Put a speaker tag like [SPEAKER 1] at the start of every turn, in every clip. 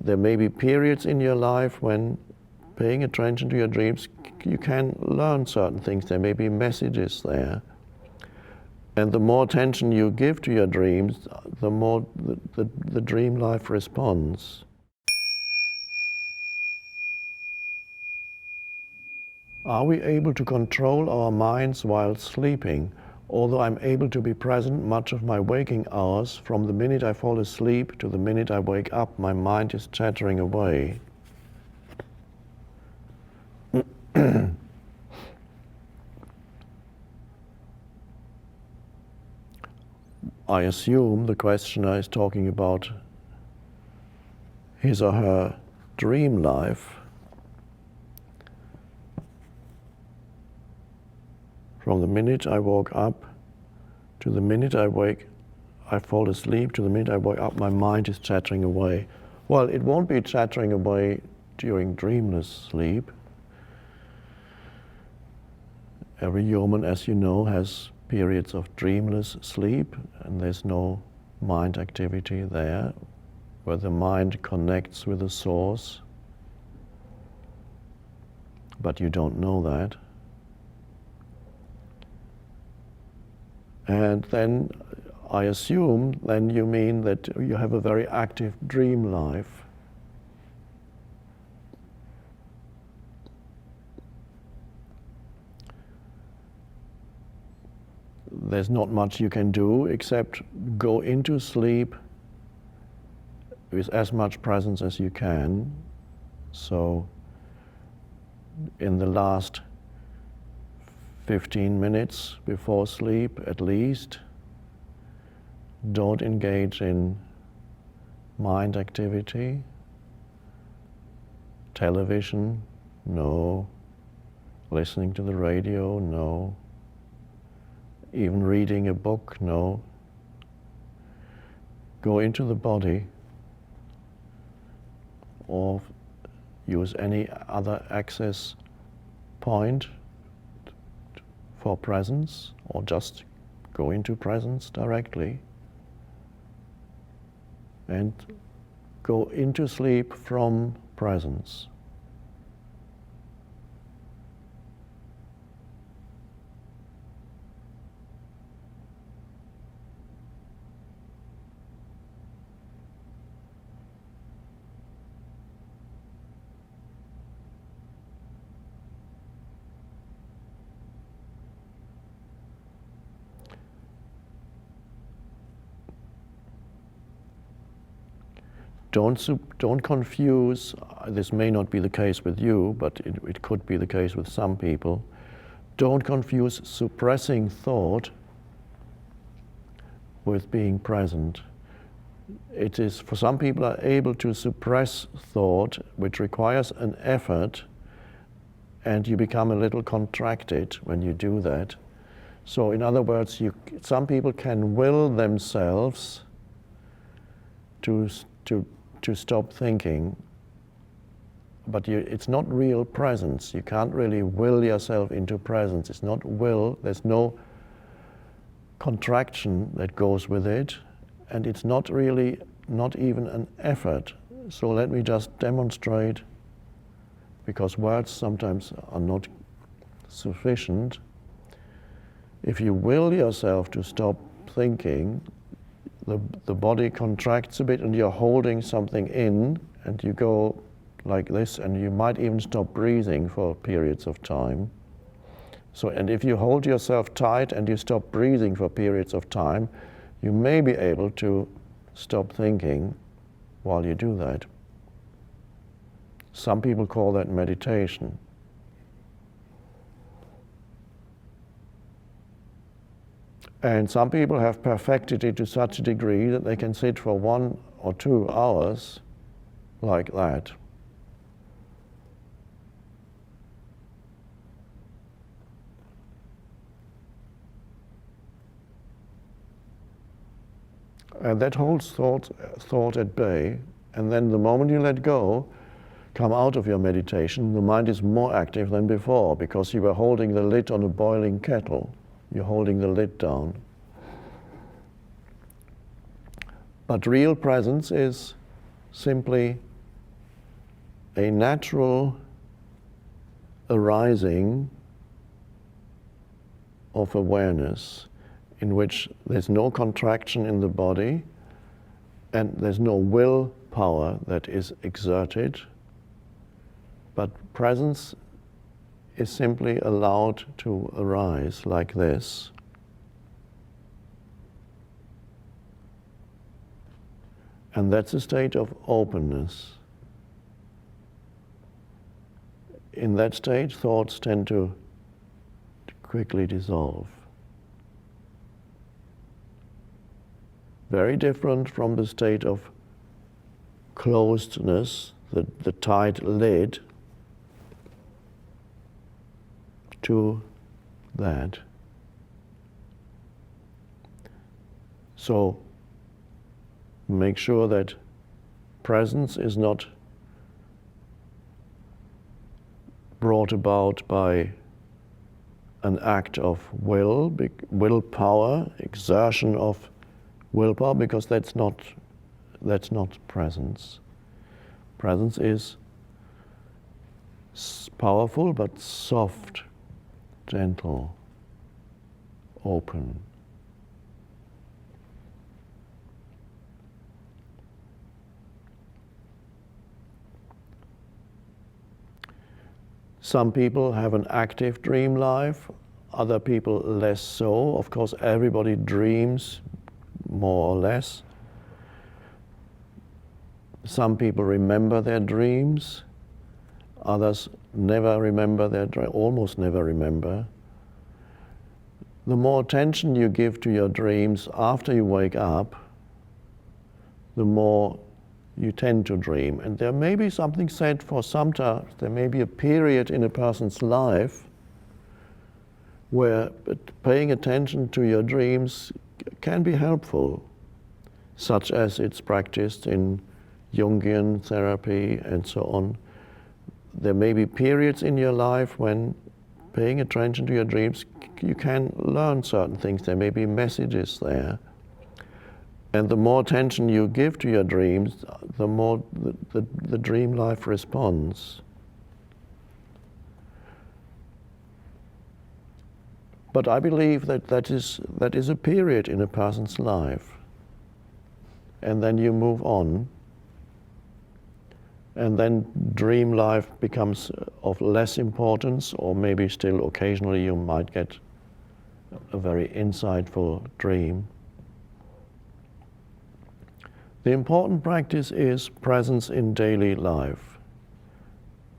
[SPEAKER 1] there may be periods in your life when paying attention to your dreams, you can learn certain things. There may be messages there. And the more attention you give to your dreams, the more the dream life responds. Are we able to control our minds while sleeping? Although I'm able to be present much of my waking hours, from the minute I fall asleep to the minute I wake up, my mind is chattering away. I assume the questioner is talking about his or her dream life. From the minute I woke up to the minute I fall asleep, to the minute I wake up, my mind is chattering away. Well, it won't be chattering away during dreamless sleep. Every human, as you know, has periods of dreamless sleep, and there's no mind activity there, where the mind connects with the source. But you don't know that. And then I assume then you mean that you have a very active dream life. There's not much you can do except go into sleep with as much presence as you can. So in the last 15 minutes before sleep at least, don't engage in mind activity. Television, no. Listening to the radio, no. Even reading a book, no. Go into the body or use any other access point for presence, or just go into presence directly and go into sleep from presence. Don't confuse, this may not be the case with you, but it could be the case with some people. Don't confuse suppressing thought with being present. It is, for some people are able to suppress thought, which requires an effort, and you become a little contracted when you do that. So in other words, some people can will themselves to stop thinking, but it's not real presence. You can't really will yourself into presence. It's not will, there's no contraction that goes with it, and it's not really, not even an effort. So let me just demonstrate, because words sometimes are not sufficient. If you will yourself to stop thinking, the body contracts a bit and you're holding something in, and you go like this, and you might even stop breathing for periods of time. So, and if you hold yourself tight and you stop breathing for periods of time, you may be able to stop thinking while you do that. Some people call that meditation. And some people have perfected it to such a degree that they can sit for 1 or 2 hours like that. And that holds thought at bay. And then the moment you let go, come out of your meditation, the mind is more active than before, because you were holding the lid on a boiling kettle. You're holding the lid down. But real presence is simply a natural arising of awareness in which there's no contraction in the body and there's no willpower that is exerted, but presence is simply allowed to arise like this. And that's a state of openness. In that state, thoughts tend to quickly dissolve. Very different from the state of closedness, the tight lid, to that. So make sure that presence is not brought about by an act of willpower, exertion of willpower, because that's not presence. Presence is powerful but soft, gentle, open. Some people have an active dream life, other people less so. Of course, everybody dreams more or less. Some people remember their dreams, others never remember their dreams, almost never remember. The more attention you give to your dreams after you wake up, the more you tend to dream. And there may be something said for sometimes, there may be a period in a person's life where paying attention to your dreams can be helpful, such as it's practiced in Jungian therapy and so on. There may be periods in your life when paying attention to your dreams, you can learn certain things. There may be messages there. And the more attention you give to your dreams, the more the dream life responds. But I believe that is a period in a person's life. And then you move on. And then dream life becomes of less importance, or maybe still occasionally you might get a very insightful dream. The important practice is presence in daily life.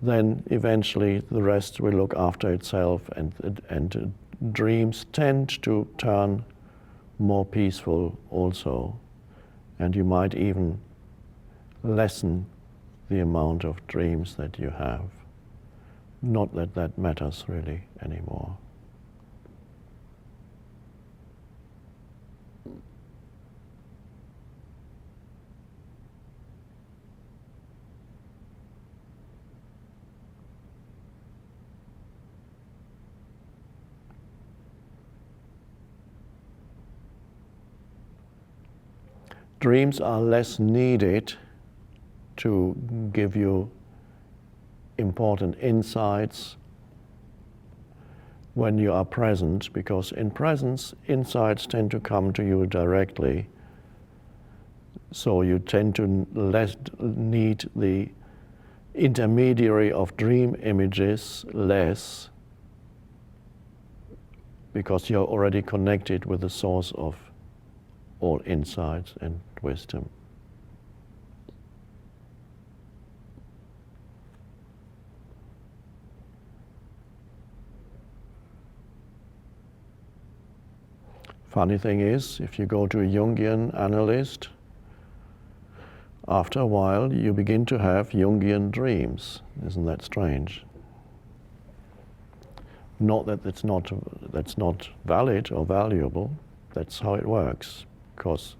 [SPEAKER 1] Then eventually the rest will look after itself, and dreams tend to turn more peaceful also. And you might even lessen the amount of dreams that you have. Not that that matters really anymore. Dreams are less needed to give you important insights when you are present, because in presence, insights tend to come to you directly. So you tend to less need the intermediary of dream images less, because you're already connected with the source of all insights and wisdom. Funny thing is, if you go to a Jungian analyst, after a while you begin to have Jungian dreams. Isn't that strange? Not that that's not valid or valuable, that's how it works. Because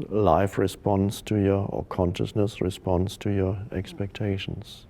[SPEAKER 1] life responds to your, or consciousness responds to your expectations.